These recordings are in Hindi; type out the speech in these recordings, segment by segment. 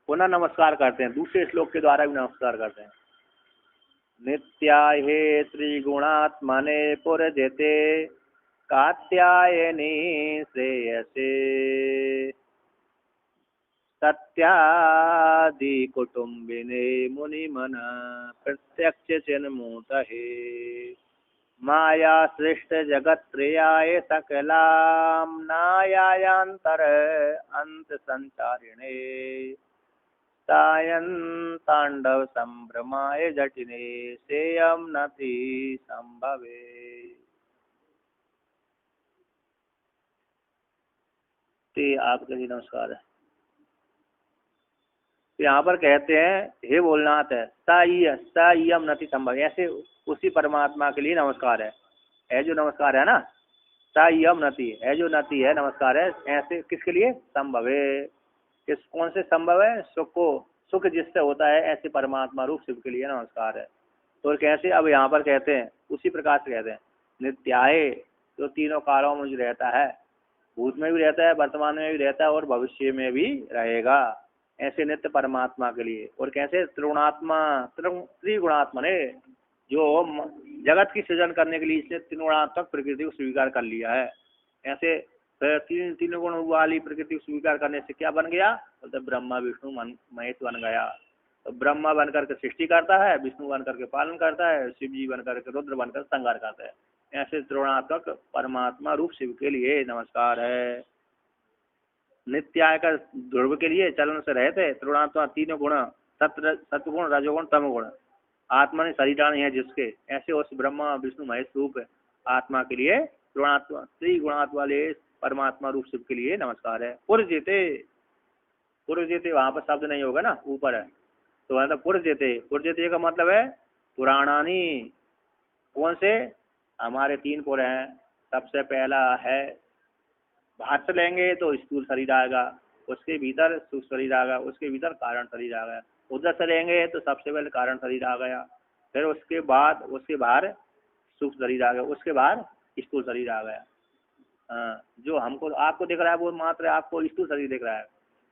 पुनः नमस्कार करते हैं, दूसरे श्लोक के द्वारा भी नमस्कार करते हैं। नित्याहे त्रिगुणात्मने पुरजते कात्यायनी श्रेयसे सत्यादि कुटुंबिने मुनिमन प्रत्यक्ष चिन्मुतहे माया सृष्ट जगत्त्रयाय सकलाम्नायायांतर अंत संचारिणे तायन तांडव संभ्रमाय जटिने सेयम नति संभवे। ते आपके लिए नमस्कार है। यहाँ पर कहते हैं हे भोलनाथ है सायम नति संभव, ऐसे उसी परमात्मा के लिए नमस्कार है जो नमस्कार है ना, सायम नति है जो नति है नमस्कार है, ऐसे किसके लिए संभव है, किस कौन से संभव है, सुख जिससे होता है ऐसे परमात्मा रूप शिव के लिए नमस्कार है। तो कैसे, अब यहाँ पर कहते हैं उसी प्रकार से कहते हैं नित्याय जो तीनों कालों में जो रहता है, भूत में भी रहता है, वर्तमान में भी रहता है और भविष्य में भी रहेगा, ऐसे नित्य परमात्मा के लिए। और कैसे त्रिगुणात्मा ने जो जगत की सृजन करने के लिए इसने त्रिगुणात्मक प्रकृति को स्वीकार कर लिया है, ऐसे तीन गुण वाली प्रकृति को स्वीकार करने से क्या बन गया, तो ब्रह्मा विष्णु महेश बन गया। तो ब्रह्मा बनकर के सृष्टि करता है, विष्णु बनकर के पालन करता है, शिव जी बनकर के रुद्र बनकर संहार करता है। ऐसे त्रिगुणात्मक परमात्मा रूप शिव के लिए नमस्कार है। नित्याय का ध्रुव के लिए चलन से रहते त्रिगुणात्मा तीनों गुण सत्गुण रजोगुण तमगुण आत्मा ने शरीराणी है जिसके, ऐसे उस ब्रह्मा विष्णु महेश रूप आत्मा के लिए त्रिगुणात्मा वाले परमात्मा रूप शिव के लिए नमस्कार है। पुरजेते वहां पर शब्द नहीं होगा ना, ऊपर है, तो मतलब पुरजेते का मतलब है पुराणानी। कौन से, हमारे तीन पुर हैं। सबसे पहला है, बाहर से लेंगे तो स्थूल शरीर आएगा, उसके भीतर सूक्ष्म शरीर आएगा, उसके भीतर कारण शरीर आ गया। उधर से लेंगे तो सबसे पहले कारण शरीर आ गया, फिर उसके बाद उसके बाहर सूक्ष्म शरीर आ गया, उसके बाहर स्थूल शरीर आ गया। जो हमको आपको दिख रहा है वो मात्र आपको स्थूल शरीर दिख रहा है।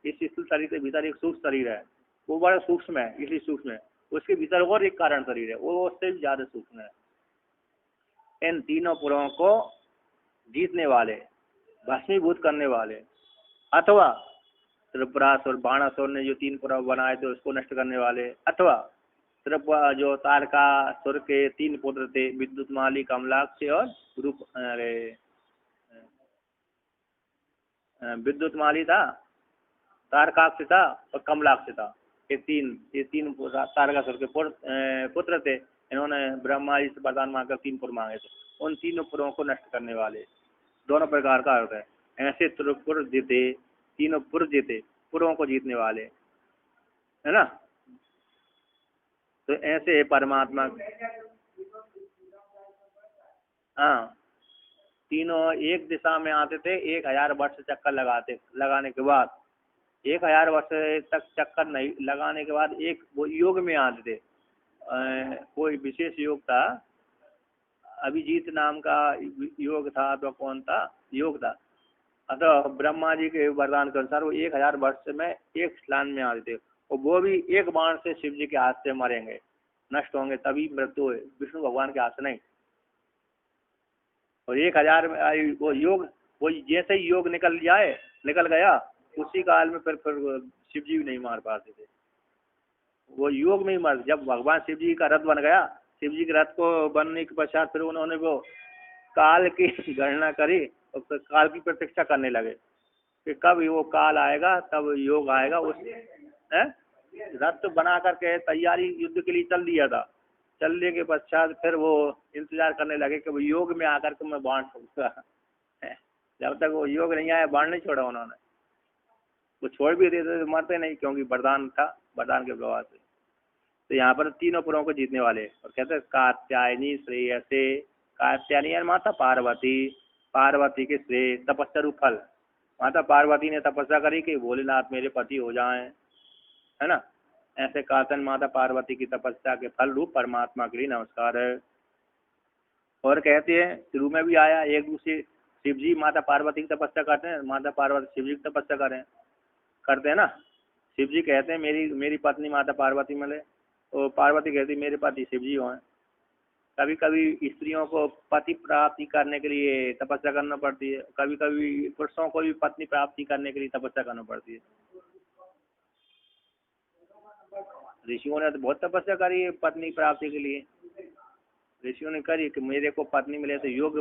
इस स्थूल शरीर के भीतर एक सूक्ष्म शरीर है, वो बड़ा सूक्ष्म है, इसलिए सूक्ष्म है। उसके भीतर और एक कारण शरीर है, वो उससे भी ज्यादा सूक्ष्म है। इन तीनों पुरों को जीतने वाले, भस्मीभूत करने वाले, अथवा त्रिपुरासुर बाणासुर ने जो तीन पुर बनाए थे उसको नष्ट करने वाले, अथवा जो तारकासुर के तीन पुत्र थे, विद्युतमाली, कमलाक्ष और रूप, अरे विद्युतमाली था, तारकाक्ष था और कमलाक्ष था। ये तीन तारकासुर के पुत्र थे। इन्होंने ब्रह्मा जी से वरदान मांगकर तीन पुर मांगे थे। उन तीनों पुरों को नष्ट करने वाले, दोनों प्रकार का अर्थ है। ऐसे त्रिपुर जीते, तीनों पुर जीते, पुरों को जीतने वाले, है ना। तो ऐसे परमात्मा, हाँ, तीनों एक दिशा में आते थे, 1000 वर्ष चक्कर लगाने के बाद 1000 वर्ष तक चक्कर नहीं लगाने के बाद एक वो योग में आते थे। कोई विशेष योग था, अभिजीत नाम का योग था, तो कौन था योग था। अतः ब्रह्मा जी के वरदान के अनुसार वो 1000 वर्ष में एक स्नान में आते थे, और वो भी एक बाण से शिव जी के हाथ से मरेंगे, नष्ट होंगे, तभी मृत्यु है, विष्णु भगवान के हाथ से नहीं। और 1000 वो योग, वो जैसे ही योग निकल गया उसी काल में फिर शिव जी भी नहीं मार पाते थे, वो योग में ही मर। जब भगवान शिव जी का रथ बन गया, शिव जी के रथ को बनने के पश्चात फिर उन्होंने वो काल की गणना करी और फिर काल की प्रतीक्षा करने लगे कि कब वो काल आएगा, तब योग आएगा। उस रथ बना करके तैयारी युद्ध के लिए चल दिया था। चलने के पश्चात फिर वो इंतजार करने लगे कि वो योग में आकर के मैं बाण छोड़ूंगा। जब तक वो योग नहीं आया बाण नहीं छोड़ा उन्होंने। वो छोड़ भी देते तो मरते नहीं, क्योंकि वरदान था, वरदान के प्रभाव से। तो यहाँ पर तीनों पुरों को जीतने वाले, और कहते हैं कात्यायनी श्रेयसे, कात्यायनी माता पार्वती के श्रेय तपस्या रूप फल। माता पार्वती ने तपस्या करी कि भोलेनाथ मेरे पति हो जाएं, है ना। ऐसे कातन माता पार्वती की तपस्या के फल रूप परमात्मा के लिए नमस्कार है। और कहते हैं शुरू में भी आया, एक दूसरे शिव जी माता पार्वती की तपस्या करते हैं, माता पार्वती शिव जी की तपस्या करते हैं ना। शिव जी कहते हैं मेरी मेरी पत्नी माता पार्वती मिले, और पार्वती कहती मेरे पति शिव जी हैं। कभी कभी स्त्रियों को पति प्राप्ति करने के लिए तपस्या करना पड़ती है, कभी कभी पुरुषों को भी पत्नी प्राप्ति करने के लिए तपस्या करना पड़ती है। ऋषियों ने तो बहुत तपस्या करी है पत्नी प्राप्ति के लिए। ऋषियों ने करी कि मेरे को पत्नी मिले तो योग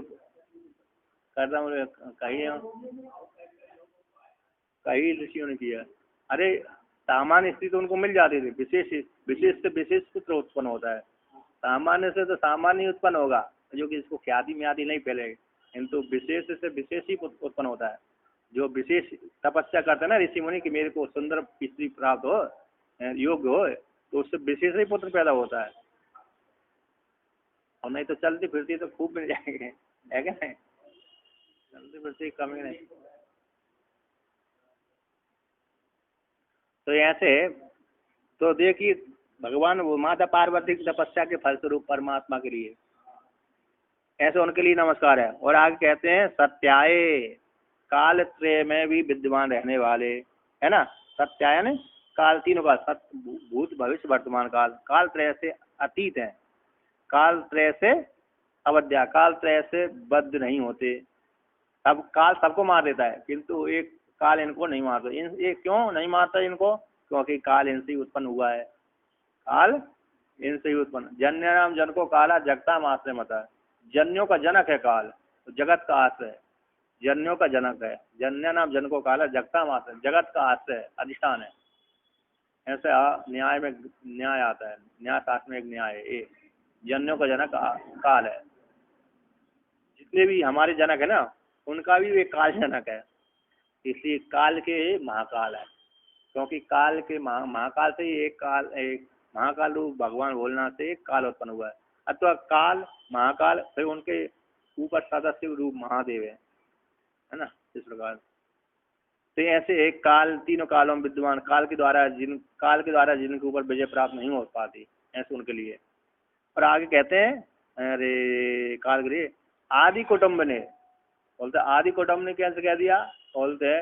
करता हूँ, कई ऋषियों ने किया। अरे सामान्य स्त्री तो उनको मिल जाती थी, विशेष विशेष से विशेष पुत्र उत्पन्न होता है। सामान्य से तो सामान्य ही उत्पन्न होगा, जो कि इसको ख्याति म्याति नहीं फैलेगी, किंतु विशेष से विशेष ही उत्पन्न होता है। जो विशेष तपस्या करते हैं ना ऋषि मुनि कि मेरे को सुंदर स्त्री प्राप्त हो, योग्य हो, तो उससे विशेष ही पुत्र पैदा होता है। और नहीं तो चलती फिरती तो खूब मिल जाएंगे, है क्या नहीं? चलती फिरती कमी नहीं। तो ऐसे तो देखिए भगवान वो माता पार्वती की तपस्या के फलस्वरूप परमात्मा के लिए ऐसे उनके लिए नमस्कार है। और आगे कहते हैं सत्याय, काल त्रय में भी विद्यमान रहने वाले, है ना। सत्याय ने काल, तीनों काल, सत्य भूत भविष्य वर्तमान काल, काल त्रय से अतीत है, काल त्रय से अवध्या, काल त्रय से बद्ध नहीं होते। अब काल सबको मार देता है, किंतु एक काल इनको नहीं मारता। ये क्यों नहीं मारता इनको? क्योंकि काल इनसे ही उत्पन्न हुआ है, काल इनसे ही उत्पन्न। जन्य नाम जन को काला जगता आश्रय मता, जन्यों का जनक है काल, तो जगत का आश्रय, जन्यों का जनक है। जन्य नाम जन को काला जगता आश्रय, जगत का आश्रय अधिष्ठान है। ऐसा न्याय में न्याय आता है, न्याय शास्त्र में एक न्याय है, ये जन्यों का जनक काल है। जितने भी हमारे जनक है ना, उनका भी एक काल जनक है, इसलिए काल के महाकाल है। क्योंकि काल के महाकाल से ही एक महाकाल रूप भगवान भोलेनाथ से एक काल उत्पन्न हुआ है। अथवा काल महाकाल फिर उनके ऊपर सदस्य रूप महादेव है ना, इस प्रकार। तो ऐसे एक काल तीनों कालों में विद्यमान, काल के द्वारा जिनके ऊपर विजय प्राप्त नहीं हो पाती, ऐसे उनके लिए। और आगे कहते हैं अरे कालगृह आदि कुटुम्ब ने, बोलते आदि कुटुम्ब ने कैसे कह दिया? बोलते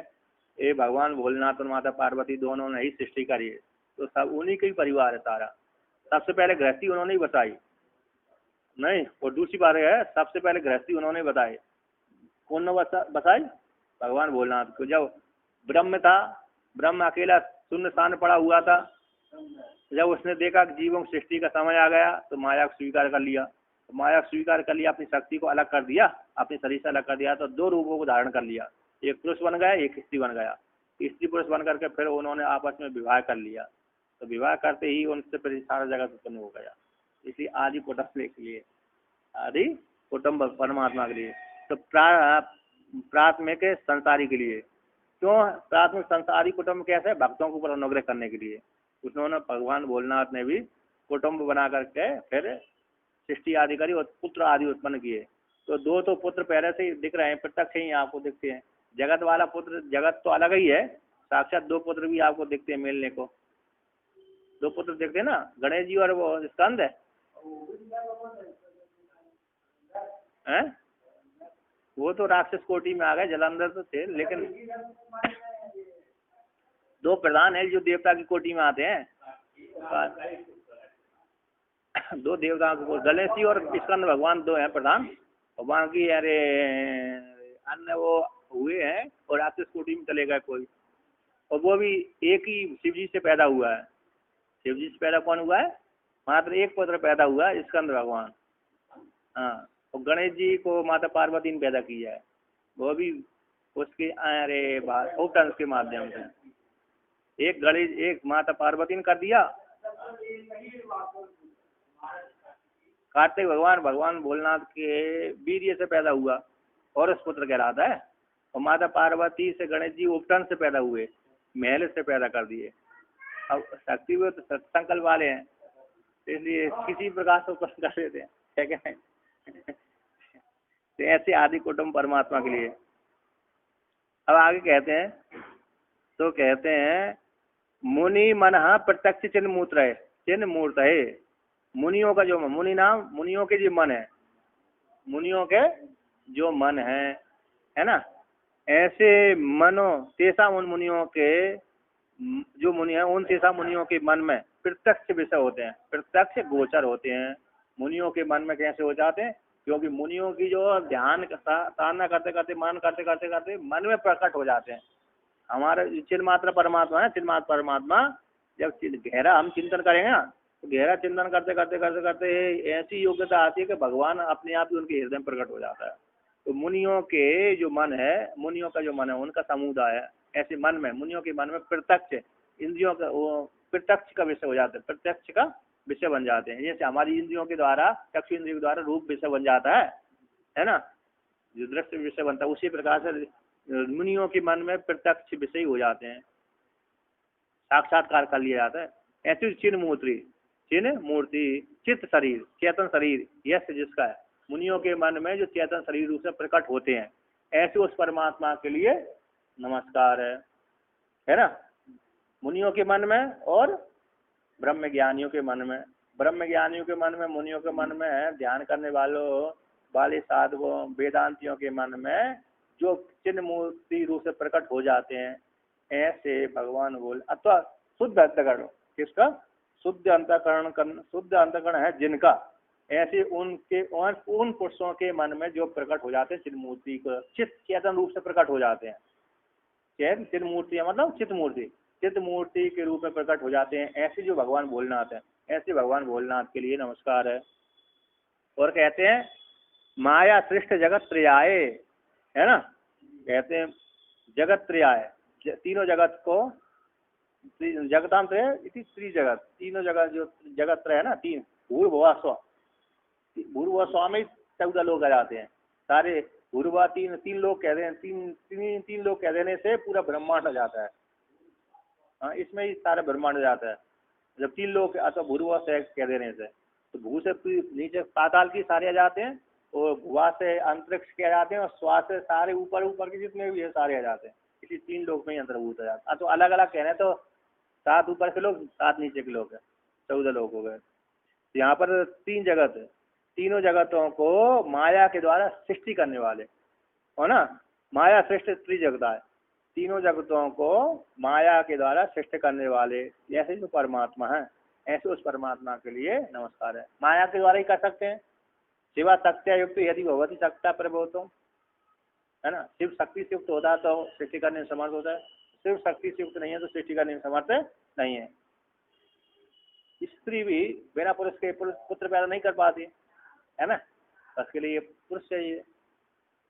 ये भगवान भोलेनाथ और माता पार्वती दोनों ने ही सृष्टि करी है, तो सब उन्हीं का ही परिवार है सारा। सबसे पहले गृहस्थी उन्होंने ही बताई, नहीं और दूसरी बात है सबसे पहले गृहस्थी उन्होंने बताई। कौन ने बताई? भगवान भोलेनाथ को। जब ब्रह्म था, ब्रह्म अकेला शून्य स्थान पड़ा हुआ था, जब उसने देखा कि जीवों की सृष्टि का समय आ गया तो माया को स्वीकार कर लिया। तो माया को स्वीकार कर लिया, अपनी शक्ति को अलग कर दिया, अपने शरीर से अलग कर दिया, तो दो रूपों को धारण कर लिया, एक पुरुष बन गया, एक स्त्री बन गया। स्त्री पुरुष बन करके फिर उन्होंने आपस में विवाह कर लिया, तो विवाह करते ही उनसे फिर सारा जगत उत्पन्न हो गया। इसलिए आदि कुटुम्ब के लिए, आदि कुटुम्ब परमात्मा के लिए। तो प्राथमिक संसारी के लिए। क्यों प्राथमिक संसारी कुटुम्ब कैसे? भक्तों के ऊपर अनुग्रह करने के लिए उन्होंने भगवान भोलेनाथ ने भी कुटुम्ब बना करके फिर सृष्टि आदि करी और पुत्र आदि उत्पन्न किए। तो दो तो पुत्र पहले से ही दिख रहे हैं, प्रत्यक्ष ही आपको दिखते हैं। जगत वाला पुत्र, जगत तो अलग ही है, साक्षात दो पुत्र भी आपको दिखते हैं मिलने को। दो पुत्र दिखते हैं ना, गणेश जी और वो स्कंद है। वो तो राक्षस कोटि में आ गए, जलंधर तो थे, लेकिन दो प्रधान है जो देवता की कोटि में आते हैं। दो देवताओं को, गणेश जी और स्कंद भगवान दो हैं प्रधान, और बाकी अरे अन्य वो हुए हैं और राक्षस कोटि में चले गए कोई। और वो भी एक ही शिव जी से पैदा हुआ है। शिव जी से पैदा कौन हुआ है? मात्र एक पुत्र पैदा हुआ है, स्कंद भगवान। हाँ, और गणेश जी को माता पार्वती ने पैदा किया है, वो भी उसके अरे उपटंस के माध्यम से। एक गणेश, एक माता पार्वती ने कर दिया, कार्तिक भगवान भगवान भोलेनाथ के वीर्य से पैदा हुआ और उस पुत्र कहलाता है। और माता पार्वती से गणेश जी उपटन से पैदा हुए, महल से पैदा कर दिए। अब शक्ति वो तो सत्संकल्प वाले हैं, इसलिए किसी प्रकार से उत्पन्न कर देते हैं, है क्या नहीं? तो ऐसे आदि कुटुम्ब परमात्मा के लिए। अब आगे कहते हैं, तो कहते हैं मुनि मन प्रत्यक्ष चिन्ह मूत्र है, चिन्ह मूर्त है। मुनियों का जो मुनि नाम, मुनियों के जो मन है, मुनियों के जो मन है ना, ऐसे मनो तेसा उन मुनियों के जो मुनि है उन शेषा मुनियों के मन में प्रत्यक्ष विषय होते हैं, प्रत्यक्ष गोचर होते हैं। मुनियों के मन में कैसे हो जाते हैं? क्योंकि मुनियों की जो ध्यान साधना करते करते, मन करते करते करते मन में प्रकट हो जाते हैं। हमारे चिन्मात्र परमात्मा है, चिन्मात्र परमात्मा जब गहरा हम चिंतन करेंगे ना, तो गहरा चिंतन करते करते करते करते ऐसी योग्यता आती है कि भगवान अपने आप ही उनके हृदय में प्रकट हो जाता है। तो मुनियों के जो मन है, मुनियों का जो मन है उनका समुदाय है, ऐसे मन में मुनियों के मन में प्रत्यक्ष इंद्रियों का वो प्रत्यक्ष का विषय हो जाता है, प्रत्यक्ष का विषय बन जाते हैं। जैसे हमारी इंद्रियों के द्वारा, चक्षु इंद्रियों के द्वारा रूप विषय बन जाता है ना, जो दृश्य विषय बनता है, उसी प्रकार से मुनियों के मन में प्रत्यक्ष विषय हो जाते हैं, साक्षात्कार कर लिया जाता है। ऐसी चिन्ह मूर्ति, चिन्ह मूर्ति चित्त शरीर, चेतन शरीर यश जिसका है, मुनियों के मन में जो चेतन शरीर रूप से प्रकट होते हैं, ऐसे उस परमात्मा के लिए नमस्कार है ना। मुनियों के मन में और ब्रह्म ज्ञानियों के मन में, ब्रह्म ज्ञानियों के मन में, मुनियों के मन में, ध्यान करने वाले साधकों वेदांतियों के मन में जो चिन्ह मूर्ति रूप से प्रकट हो जाते हैं, ऐसे भगवान बोल अथवा शुद्ध अंतकरण, किसका? शुद्ध अंतकरण है जिनका, ऐसे उनके उन पुरुषों के मन में जो प्रकट हो जाते हैं चिन्ह मूर्ति को, चित्त चेतन रूप से प्रकट हो जाते हैं। चिन्ह मूर्ति मतलब चित्त मूर्ति, चित्त मूर्ति के रूप में प्रकट हो जाते हैं, ऐसे जो भगवान भोलेनाथ है, ऐसे भगवान भोलेनाथ के लिए नमस्कार है। और कहते हैं माया सृष्ट जगत त्रयाय, है ना, कहते हैं जगत त्रयाय, तीनों जगत को, जगतांत है इति त्रि जगत, तीनों जगत जो जगत त्रय है ना, तीन भूर्भुवः स्वः, भूर्भुवः स्वः में 14 लोग आ जाते हैं सारे। भूर्भुवः तीन लोग कह रहे हैं, तीन लोग कह देने से पूरा ब्रह्मांड आ जाता है। हाँ, इसमें ही सारा ब्रह्मांड आ जाता है जब 3 लोग अथवा भूर्भुवः से कह देने से। तो भू से नीचे पाताल की सारे आ जाते हैं, और भुवा से अंतरिक्ष के आ जाते हैं, और स्वा से सारे ऊपर के जितने भी है सारे आ जाते हैं। इसी 3 लोग में ही अंतर्भूत आ जाता है। तो अलग अलग कह रहे हैं तो 7 ऊपर के लोग, 7 नीचे के लोग है, 14 लोग हो गए। यहाँ पर 3 जगत है, तीनों जगतों को माया के द्वारा सृष्टि करने वाले हो ना, माया सृष्टि त्रिजगता है, तीनों जगतों को माया के द्वारा सृष्टि करने वाले ऐसे जो परमात्मा है, ऐसे उस परमात्मा के लिए नमस्कार है। माया के द्वारा ही कर सकते हैं, शिवा शक्तिया युक्त यदि भगवती शक्ता प्रभुत्व, है ना, शिव शक्ति से युक्त होता तो सृष्टि करने में समर्थ होता है, शिव शक्ति से युक्त नहीं है तो सृष्टि करने में समर्थ नहीं है। स्त्री भी बिना पुरुष के पुत्र पैदा नहीं कर पाती है ना, उसके लिए पुरुष चाहिए,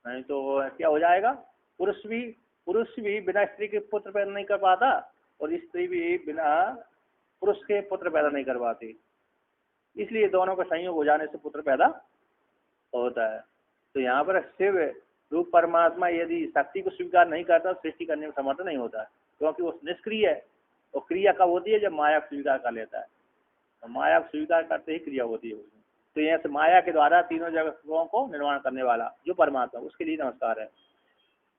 नहीं तो क्या हो जाएगा, पुरुष भी बिना स्त्री के पुत्र पैदा नहीं कर पाता, और स्त्री भी बिना पुरुष के पुत्र पैदा नहीं कर पाती। इसलिए दोनों का संयोग हो जाने से पुत्र पैदा होता है। तो यहाँ पर शिव रूप परमात्मा यदि शक्ति को स्वीकार नहीं करता, सृष्टि करने में समर्थ नहीं होता है, क्योंकि वो निष्क्रिय है। और क्रिया कब होती है? जब माया को स्वीकार कर लेता है, तो माया को स्वीकार करते ही क्रिया होती है। तो यहाँ से माया के द्वारा तीनों जगतों को निर्माण करने वाला जो परमात्मा, उसके लिए नमस्कार है।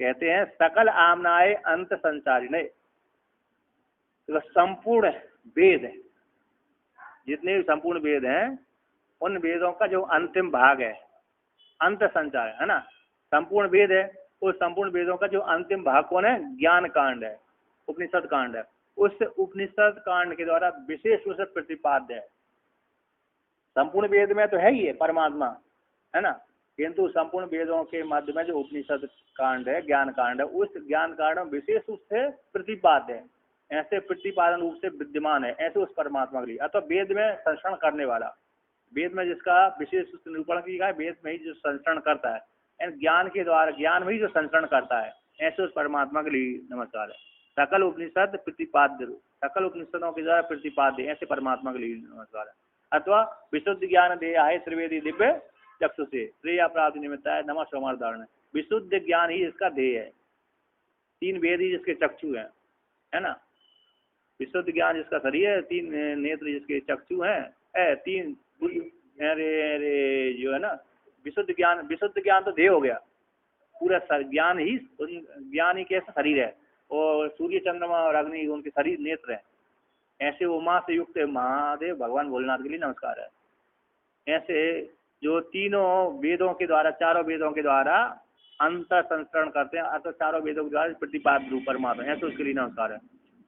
कहते हैं सकल आमनाए अंत संचारिणे, तो संपूर्ण वेद है, जितने भी संपूर्ण वेद हैं, उन वेदों का जो अंतिम भाग है, अंत संचार है ना, संपूर्ण वेद है, उस संपूर्ण वेदों का जो अंतिम भाग कौन है? ज्ञान कांड है, उपनिषद कांड है। उस उपनिषद कांड के द्वारा विशेष रूप से प्रतिपाद्य है। संपूर्ण वेद में तो है ही है परमात्मा, है ना, किंतु संपूर्ण वेदों के मध्य में जो उपनिषद कांड है, ज्ञान कांड है, उस ज्ञान कांड में विशेष रूप से प्रतिपाद्य है, ऐसे प्रतिपादन रूप से विद्यमान है, ऐसे उस परमात्मा के लिए। अथवा वेद में संरक्षण करने वाला, वेद में जिसका विशेष निरूपण किया है, वेद में ही जो संरक्षण करता है, ज्ञान के द्वारा, ज्ञान में ही जो संरक्षण करता है, ऐसे उस परमात्मा के लिए नमस्कार है। सकल उपनिषद प्रतिपाद्य, सकल उपनिषदों के द्वारा प्रतिपाद्य ऐसे परमात्मा के लिए नमस्कार है। अथवा विशुद्ध ज्ञान देह है त्रिवेदी दिव्य चक्षु से प्रिया प्राप्ति निमित्त है नमः समाधारण। विशुद्ध ज्ञान ही इसका देह है, 3 वेद ही जिसके चक्षु है ना, विशुद्ध ज्ञान जिसका शरीर है, 3 नेत्र जिसके चक्षु हैं, 3 अरे जो है ना, विशुद्ध ज्ञान तो देह हो गया, पूरा ज्ञान ही कैसा शरीर है, और सूर्य चंद्रमा और अग्नि उनके शरीर नेत्र है। ऐसे उमा से युक्त महादेव भगवान भोलेनाथ के लिए नमस्कार है। ऐसे जो तीनों वेदों के द्वारा, चारों वेदों के द्वारा अंतर संस्करण करते हैं, अर्थात चारों वेदों के द्वारा प्रतिपाद रूप परमात्मा, ऐसे उसके लिए नमस्कार है।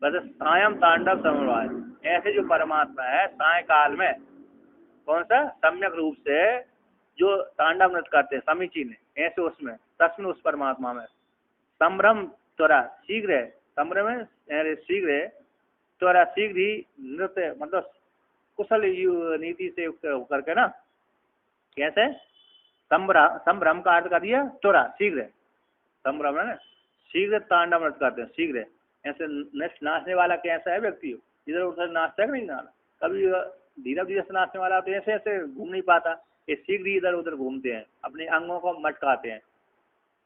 बस सायं तांडव समवाय, ऐसे जो परमात्मा है सायकाल में कौन सा सम्यक रूप से जो तांडव नृत्य करते हैं समीचीन, ऐसे उसमें तस्मिन उस परमात्मा में संभ्रम त्वरा शीघ्र, संभ्रम है शीघ्र, त्वरा शीघ्र ही नृत्य मतलब कुशल नीति से युक्त होकर के ना, कैसे संभ्रम का अर्थ कर दिया त्वरा शीघ्र, संभ्रम है ना शीघ्र तांडव नृत्य करते हैं शीघ्र, ऐसे नाचने वाला कैसा है व्यक्ति इधर उधर नाचता है नहीं ना, कभी धीरे धीरे से नाचने वाला तो ऐसे ऐसे घूम नहीं पाता, ये शीघ्र ही इधर उधर घूमते हैं, अपने अंगों को मटकाते हैं,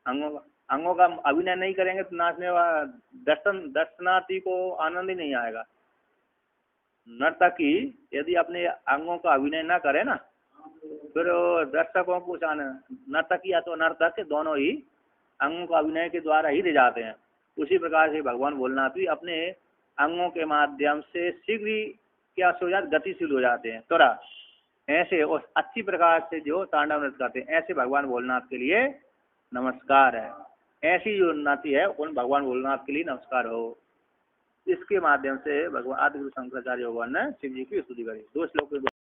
अंगों का अभिनय नहीं करेंगे तो नाचने वाला दर्शनार्थी को आनंद ही नहीं आएगा। नर्तकी यदि अपने अंगों का अभिनय ना करे ना, फिर दर्शकों को नर्तकी या तो नर्तक दोनों ही अंगों का अभिनय के द्वारा ही ले जाते हैं। उसी प्रकार से भगवान भोलेनाथ भी अपने अंगों के माध्यम से शीघ्र ही क्या हो जाते, गतिशील हो जाते हैं त्वरा, ऐसे और अच्छी प्रकार से जो तांडव नृत्य करते हैं, ऐसे भगवान भोलेनाथ के लिए नमस्कार है। ऐसी जो उन्नति है उन भगवान भोलेनाथ के लिए नमस्कार हो। इसके माध्यम से भगवान आदिगुरु शंकराचार्य भगवान ने शिव जी की स्तुति करी। 2 श्लोक